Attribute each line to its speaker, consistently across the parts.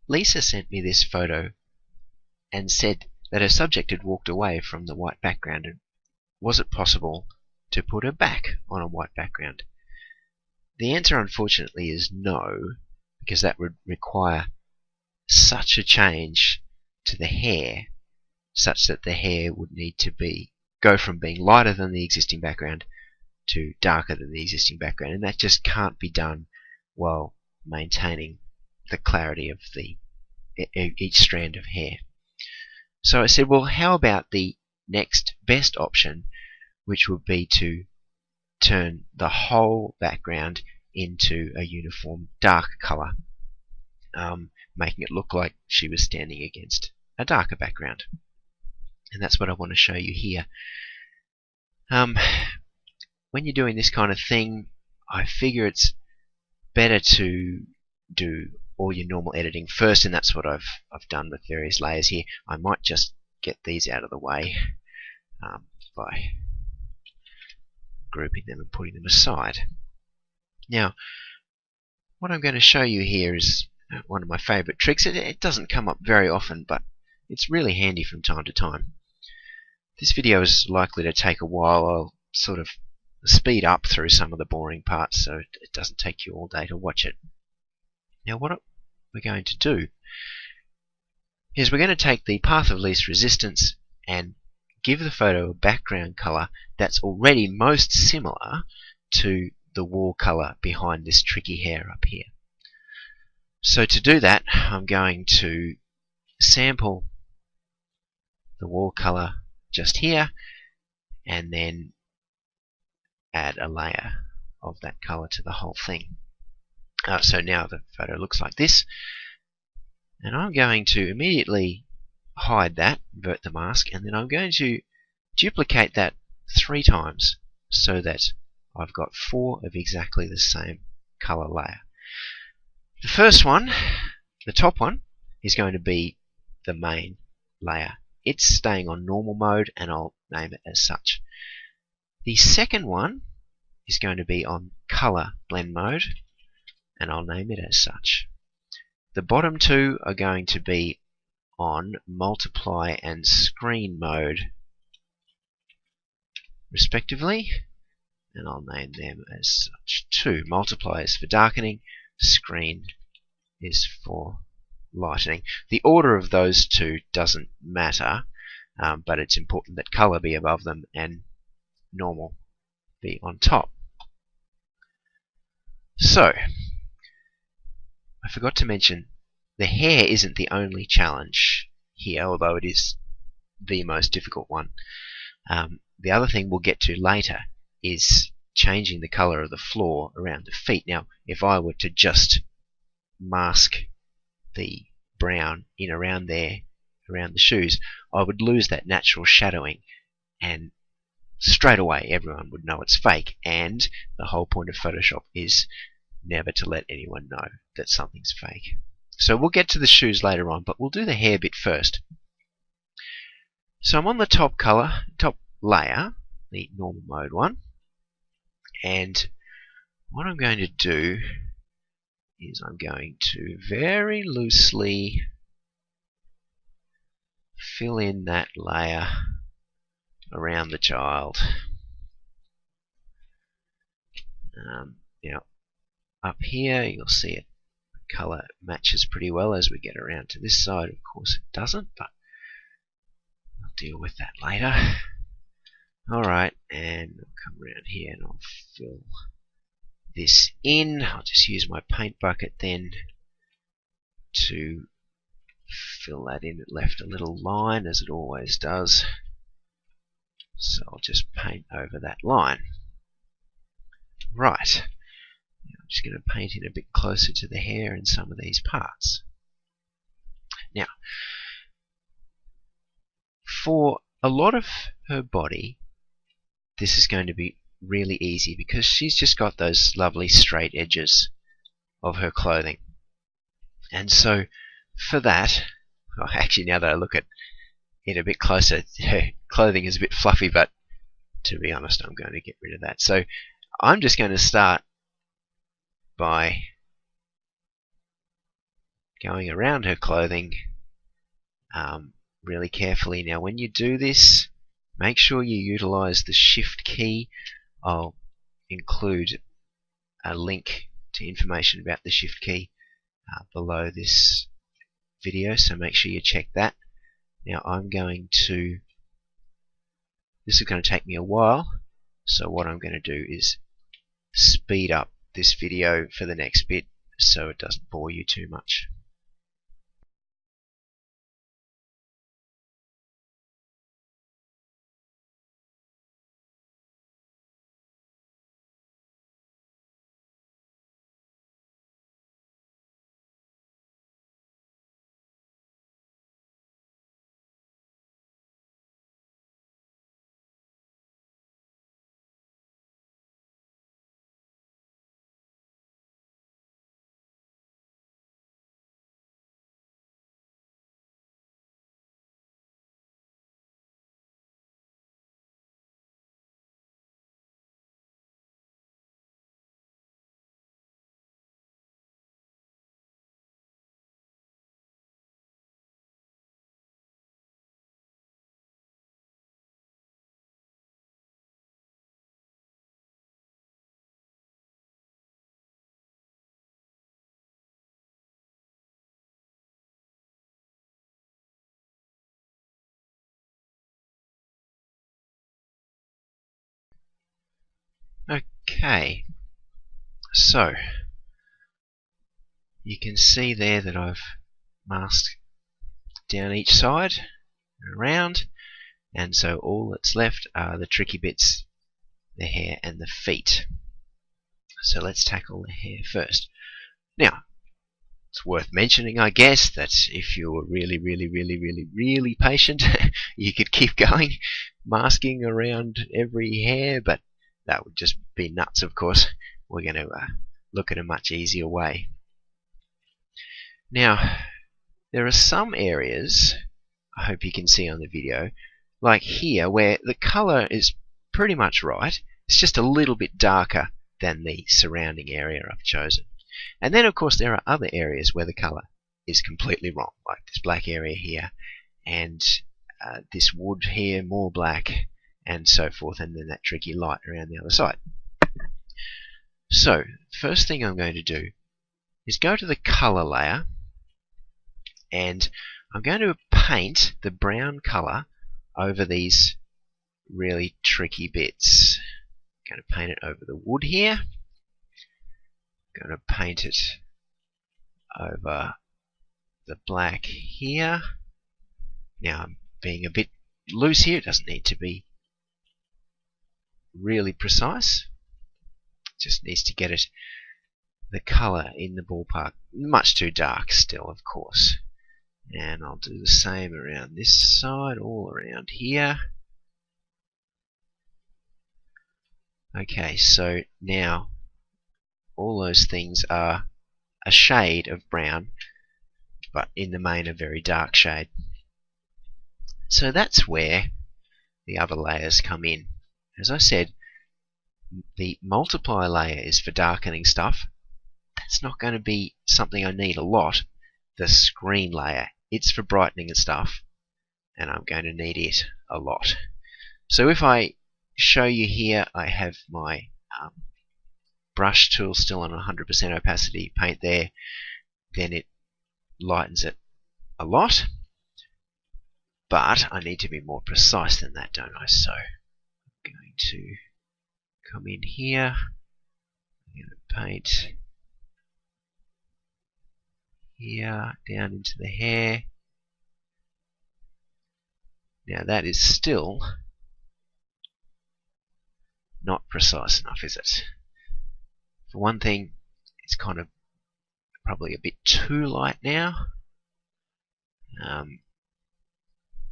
Speaker 1: Lisa sent me this photo and said that her subject had walked away from the white background. And was it possible to put her back on a white background? The answer, unfortunately, is no, because that would require such a change to the hair, such that the hair would need to go from being lighter than the existing background to darker than the existing background, and that just can't be done while maintaining the clarity of each strand of hair. So I said, well, how about the next best option, which would be to turn the whole background into a uniform dark color, making it look like she was standing against a darker background. And that's what I want to show you here. When you're doing this kind of thing, I figure it's better to do all your normal editing first, and that's what I've done with various layers here. I might just get these out of the way by grouping them and putting them aside. Now, what I'm going to show you here is one of my favorite tricks. It doesn't come up very often, but it's really handy from time to time. This video is likely to take a while. I'll sort of speed up through some of the boring parts so it doesn't take you all day to watch it. Now, what we're going to do is we're going to take the path of least resistance and give the photo a background color that's already most similar to the wall color behind this tricky hair up here. So to do that, I'm going to sample the wall color just here and then add a layer of that color to the whole thing. So now the photo looks like this, and I'm going to immediately hide that, invert the mask, and then I'm going to duplicate that 3 times so that I've got 4 of exactly the same color layer. The first one, the top one, is going to be the main layer. It's staying on normal mode, and I'll name it as such. The second one is going to be on color blend mode, and I'll name it as such. The bottom 2 are going to be on multiply and screen mode respectively, and I'll name them as such too. Multiply is for darkening, screen is for lightening. The order of those 2 doesn't matter, but it's important that color be above them and normal be on top. So, I forgot to mention, the hair isn't the only challenge here, although it is the most difficult one. The other thing we'll get to later is changing the color of the floor around the feet. Now, if I were to just mask the brown in around there, around the shoes, I would lose that natural shadowing, and straight away everyone would know it's fake. And the whole point of Photoshop is never to let anyone know that something's fake. So we'll get to the shoes later on, but we'll do the hair bit first. So I'm on the top layer, the normal mode one, and what I'm going to do is I'm going to very loosely fill in that layer around the child. Now, up here you'll see it. The color matches pretty well. As we get around to this side, of course it doesn't, but I'll deal with that later. Alright, and I'll come around here and I'll fill this in. I'll just use my paint bucket then to fill that in. It left a little line, as it always does, so I'll just paint over that line. Right, now I'm just going to paint in a bit closer to the hair in some of these parts. Now, for a lot of her body, this is going to be really easy because she's just got those lovely straight edges of her clothing. And so for that, well, actually now that I look at it a bit closer, her clothing is a bit fluffy, but to be honest, I'm going to get rid of that. So I'm just going to start by going around her clothing really carefully. Now when you do this, make sure you utilize the Shift key. I'll include a link to information about the Shift key below this video, so make sure you check that. Now this is going to take me a while, so what I'm going to do is speed up this video for the next bit so it doesn't bore you too much. Okay, so you can see there that I've masked down each side and around, and so all that's left are the tricky bits, the hair and the feet. So let's tackle the hair first. Now, it's worth mentioning, I guess, that if you were really patient, you could keep going, masking around every hair, but that would just be nuts, of course. We're going to look at a much easier way. Now, there are some areas, I hope you can see on the video, like here, where the color is pretty much right. It's just a little bit darker than the surrounding area I've chosen. And then, of course, there are other areas where the color is completely wrong, like this black area here, and this wood here, more black, and so forth, and then that tricky light around the other side. So, first thing I'm going to do is go to the color layer, and I'm going to paint the brown color over these really tricky bits. I'm going to paint it over the wood here. I'm going to paint it over the black here. Now I'm being a bit loose here. It doesn't need to be really precise. It just needs to get it the color in the ballpark. Much too dark still, of course. And I'll do the same around this side, all around here. Okay, so now all those things are a shade of brown, but in the main a very dark shade. So that's where the other layers come in. As I said, the multiply layer is for darkening stuff. That's not going to be something I need a lot. The screen layer, it's for brightening and stuff, and I'm going to need it a lot. So if I show you here, I have my brush tool still on 100% opacity, paint there, then it lightens it a lot, but I need to be more precise than that, don't I? So I'm going to come in here, I'm going to paint here down into the hair. Now that is still not precise enough, is it? For one thing, it's kind of probably a bit too light now.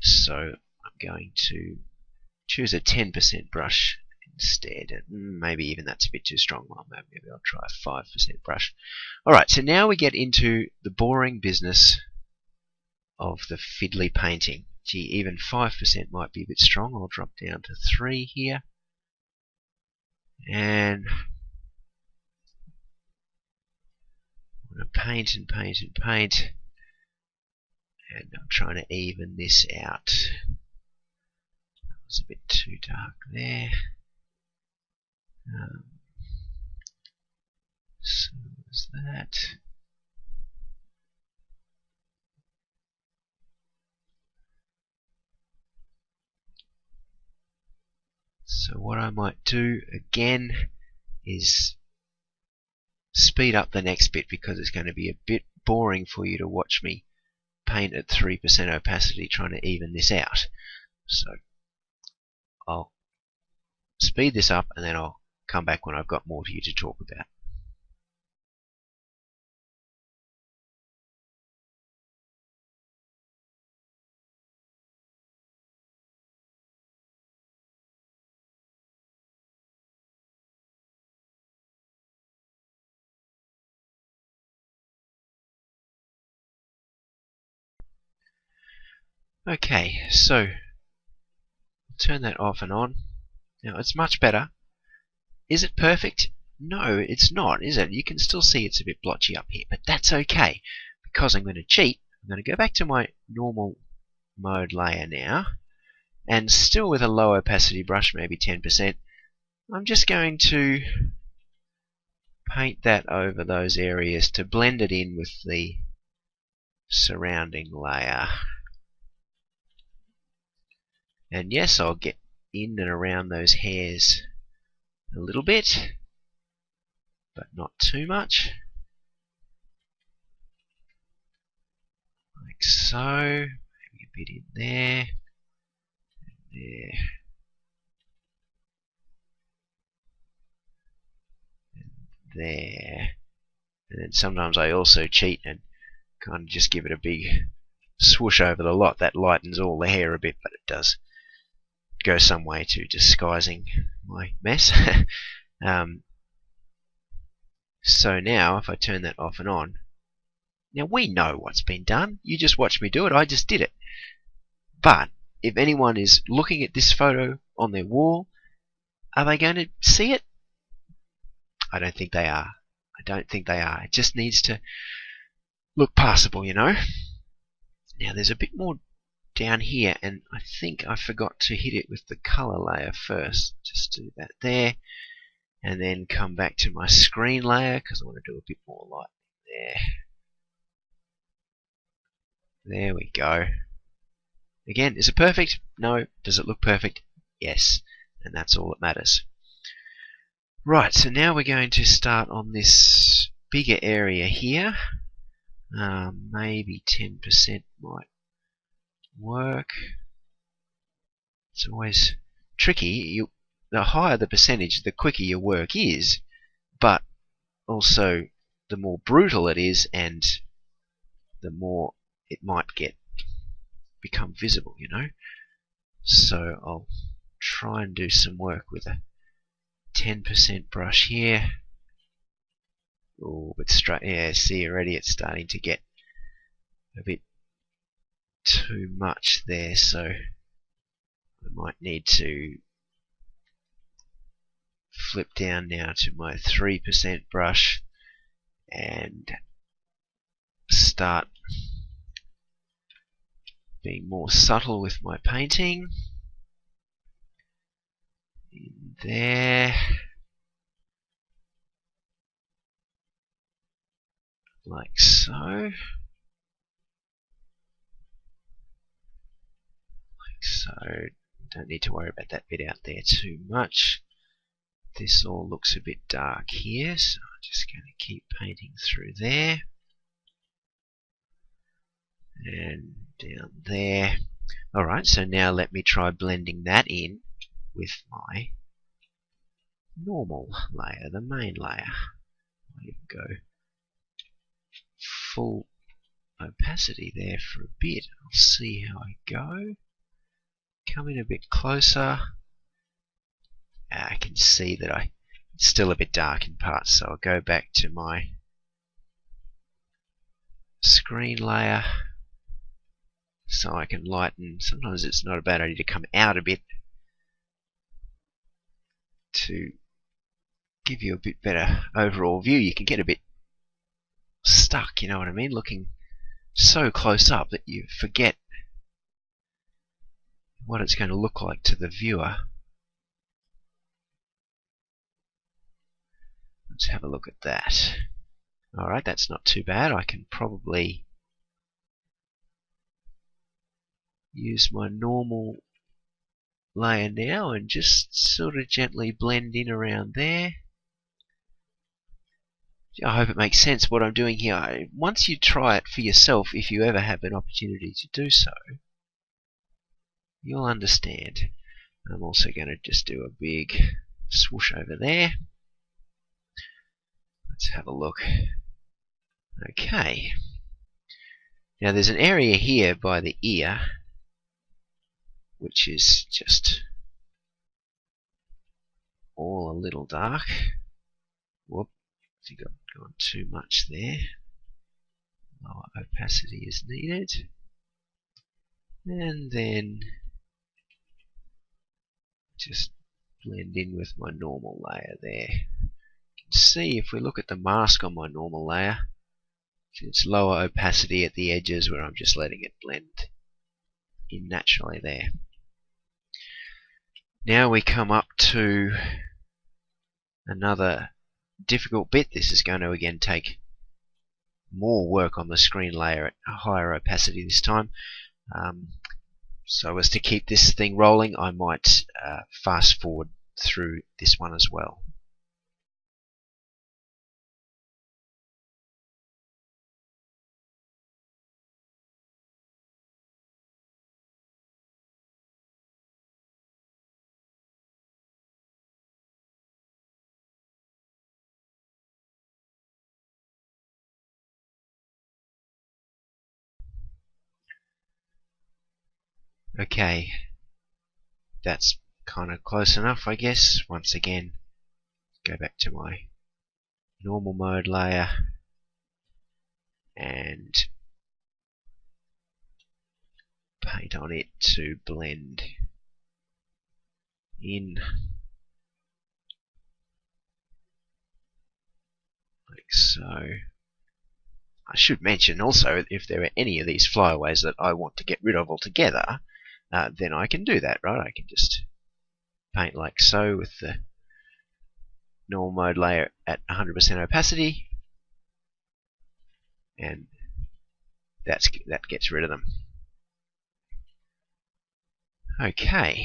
Speaker 1: So I'm going to choose a 10% brush instead. And maybe even that's a bit too strong. Well, maybe I'll try a 5% brush. Alright, so now we get into the boring business of the fiddly painting. Gee, even 5% might be a bit strong. I'll drop down to 3 here. And I'm going to paint and paint and paint And I'm trying to even this out. It's a bit too dark there. So is that. So what I might do again is speed up the next bit, because it's going to be a bit boring for you to watch me paint at 3% opacity trying to even this out. So I'll speed this up and then I'll come back when I've got more for you to talk about. Okay, so turn that off and on. Now it's much better. Is it perfect? No, it's not, is it? You can still see it's a bit blotchy up here, but that's okay, because I'm going to cheat. I'm going to go back to my normal mode layer now, and still with a low opacity brush, maybe 10%, I'm just going to paint that over those areas to blend it in with the surrounding layer. And yes, I'll get in and around those hairs a little bit, but not too much. Like so. Maybe a bit in there. There. And there. And then sometimes I also cheat and kind of just give it a big swoosh over the lot. That lightens all the hair a bit, but it does go some way to disguising my mess. So now if I turn that off and on, now we know what's been done. You just watch me do it. I just did it. But if anyone is looking at this photo on their wall, are they going to see it? I don't think they are. I don't think they are. It just needs to look passable, you know. Now there's a bit more down here, and I think I forgot to hit it with the color layer first. Just do that there, and then come back to my screen layer, because I want to do a bit more light there. There we go. Again, is it perfect? No. Does it look perfect? Yes. And that's all that matters. Right, so now we're going to start on this bigger area here. Maybe 10% might work. It's always tricky. The higher the percentage, the quicker your work is, but also the more brutal it is, and the more it might become visible, you know. So I'll try and do some work with a 10% brush here. Oh, but straight, yeah, see already it's starting to get a bit too much there, so I might need to flip down now to my 3% brush and start being more subtle with my painting. In there. Like so. Like so. Don't need to worry about that bit out there too much. This all looks a bit dark here, so I'm just going to keep painting through there. And down there. Alright, so now let me try blending that in with my normal layer, the main layer. I'll even go full opacity there for a bit. I'll see how I go. Come in a bit closer. I can see that it's still a bit dark in parts, so I'll go back to my screen layer so I can lighten. Sometimes it's not a bad idea to come out a bit to give you a bit better overall view. You can get a bit stuck, you know what I mean, looking so close up that you forget what it's going to look like to the viewer. Let's have a look at that. Alright, that's not too bad. I can probably use my normal layer now and just sort of gently blend in around there. I hope it makes sense what I'm doing here. Once you try it for yourself, if you ever have an opportunity to do so, you'll understand. I'm also going to just do a big swoosh over there. Let's have a look. Okay. Now there's an area here by the ear which is just all a little dark. Whoop, I think I've gone too much there. Lower opacity is needed. And then just blend in with my normal layer there. You can see if we look at the mask on my normal layer, it's lower opacity at the edges where I'm just letting it blend in naturally there. Now we come up to another difficult bit. This is going to again take more work on the screen layer at a higher opacity this time. So as to keep this thing rolling, I might fast forward through this one as well. Okay, that's kind of close enough, I guess. Once again, go back to my normal mode layer and paint on it to blend in like so. I should mention also, if there are any of these flyaways that I want to get rid of altogether, then I can do that, right? I can just paint like so with the normal mode layer at 100% opacity, and that gets rid of them. Okay,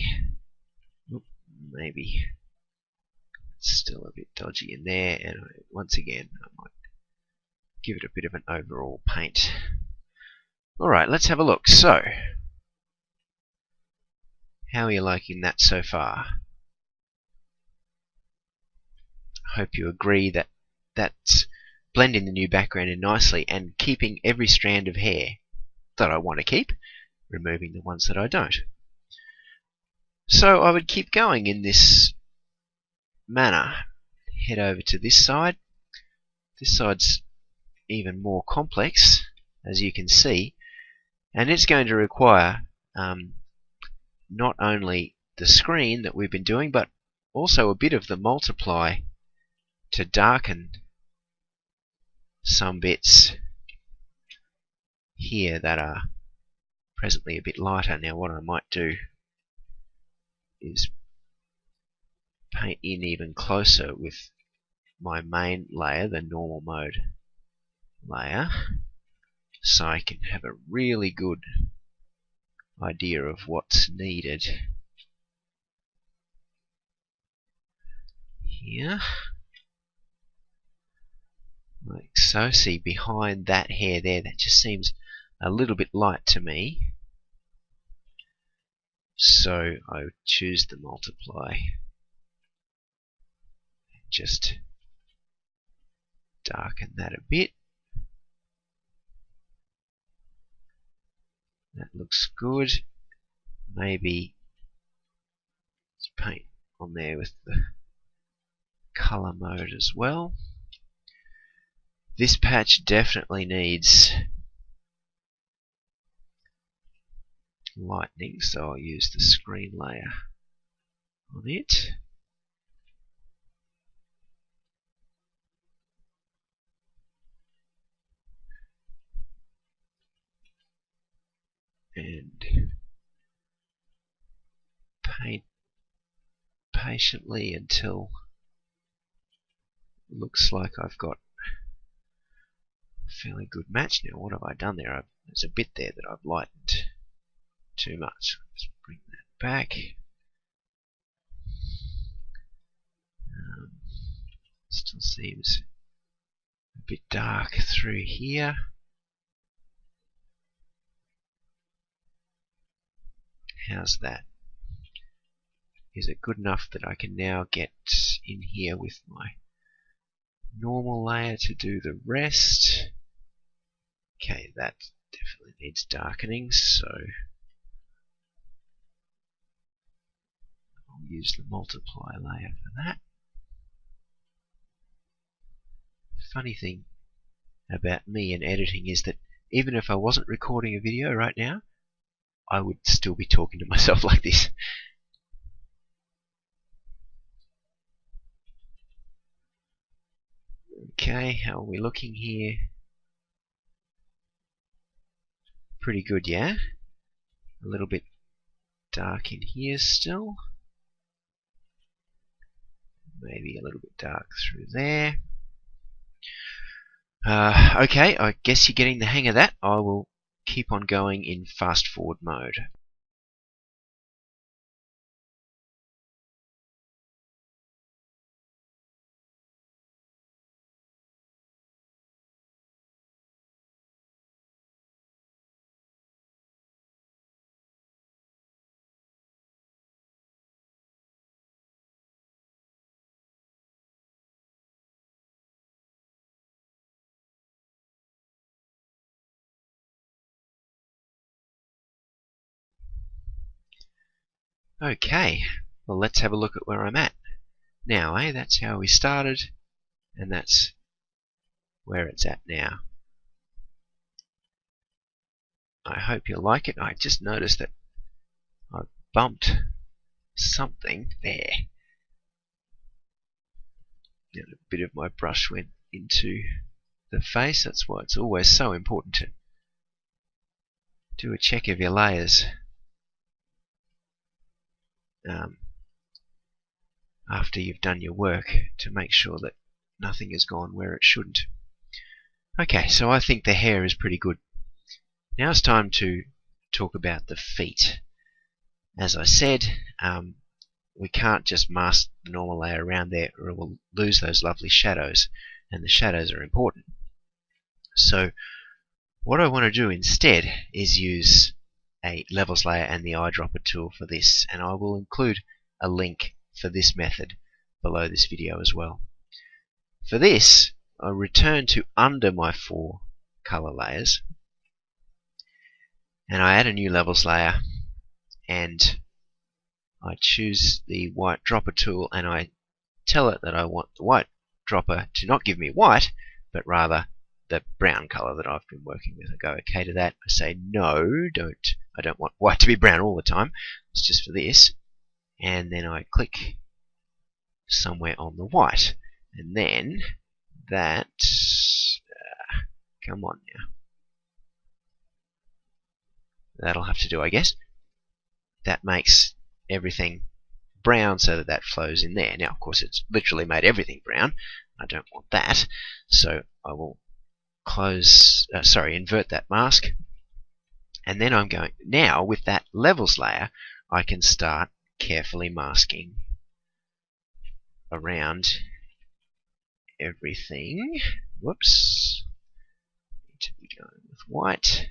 Speaker 1: maybe it's still a bit dodgy in there, and once again I might give it a bit of an overall paint. Alright, let's have a look. So, how are you liking that so far? I hope you agree that that's blending the new background in nicely and keeping every strand of hair that I want to keep, removing the ones that I don't. So I would keep going in this manner. Head over to this side. This side's even more complex, as you can see, and it's going to require not only the screen that we've been doing, but also a bit of the multiply to darken some bits here that are presently a bit lighter. Now what I might do is paint in even closer with my main layer, the normal mode layer, so I can have a really good idea of what's needed here. Like so. See, behind that hair there, that just seems a little bit light to me. So I would choose the multiply. Just darken that a bit. That looks good. Maybe paint on there with the color mode as well. This patch definitely needs lightening, so I'll use the screen layer on it. and paint patiently until it looks like I've got a fairly good match. Now, what have I done there? There's a bit there that I've lightened too much. Let's bring that back. Still seems a bit dark through here. How's that? Is it good enough that I can now get in here with my normal layer to do the rest? Okay, that definitely needs darkening, so I'll use the multiply layer for that. Funny thing about me and editing is that even if I wasn't recording a video right now, I would still be talking to myself like this. Okay, how are we looking here? Pretty good, yeah? A little bit dark in here still. Maybe a little bit dark through there. Okay, I guess you're getting the hang of that. I will keep on going in fast forward mode. Okay, well, let's have a look at where I'm at. Now, that's how we started, and that's where it's at now. I hope you'll like it. I just noticed that I bumped something there. A bit of my brush went into the face. That's why it's always so important to do a check of your layers after you've done your work to make sure that nothing has gone where it shouldn't. Okay, so I think the hair is pretty good. Now it's time to talk about the feet. As I said, we can't just mask the normal layer around there or we'll lose those lovely shadows, and the shadows are important. So what I want to do instead is use a levels layer and the eyedropper tool for this, and I will include a link for this method below this video as well. For this, I return to under my 4 color layers and I add a new levels layer, and I choose the white dropper tool and I tell it that I want the white dropper to not give me white, but rather the brown color that I've been working with. I go okay to that. I say no, I don't want white to be brown all the time. It's just for this. And then I click somewhere on the white. And then that, come on now. That'll have to do, I guess. That makes everything brown so that flows in there. Now, of course, it's literally made everything brown. I don't want that. So I will invert that mask, and then I'm going, now with that levels layer I can start carefully masking around everything. Whoops, need to be going with white.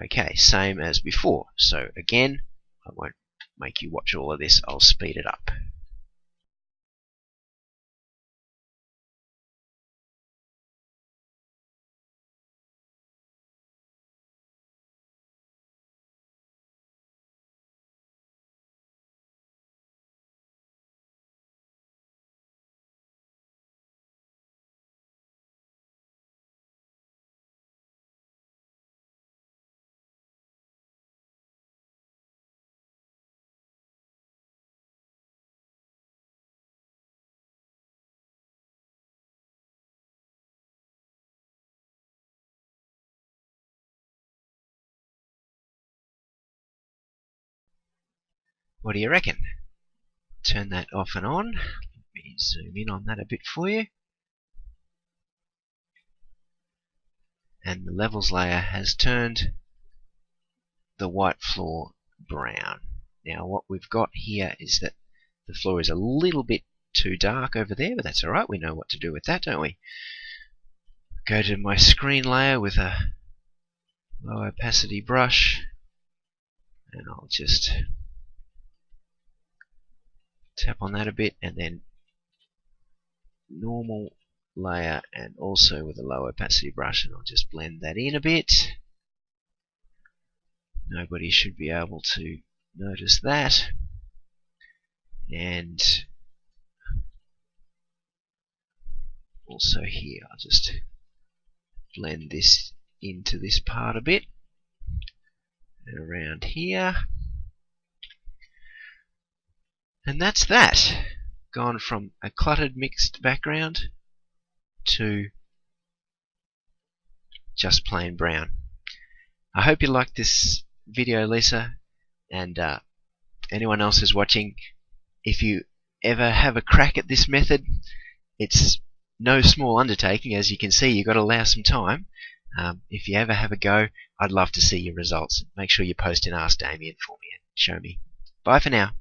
Speaker 1: Okay, same as before. So again, I won't make you watch all of this, I'll speed it up. What do you reckon? Turn that off and on. Let me zoom in on that a bit for you. And the levels layer has turned the white floor brown. Now what we've got here is that the floor is a little bit too dark over there, but that's alright, we know what to do with that, don't we? Go to my screen layer with a low opacity brush, and I'll just tap on that a bit, and then normal layer, and also with a low opacity brush, and I'll just blend that in a bit. Nobody should be able to notice that. And also here, I'll just blend this into this part a bit, and around here. And that's that. Gone from a cluttered mixed background to just plain brown. I hope you liked this video, Lisa, and anyone else who's watching. If you ever have a crack at this method, it's no small undertaking. As you can see, you've got to allow some time. If you ever have a go, I'd love to see your results. Make sure you post and Ask Damien for me and show me. Bye for now.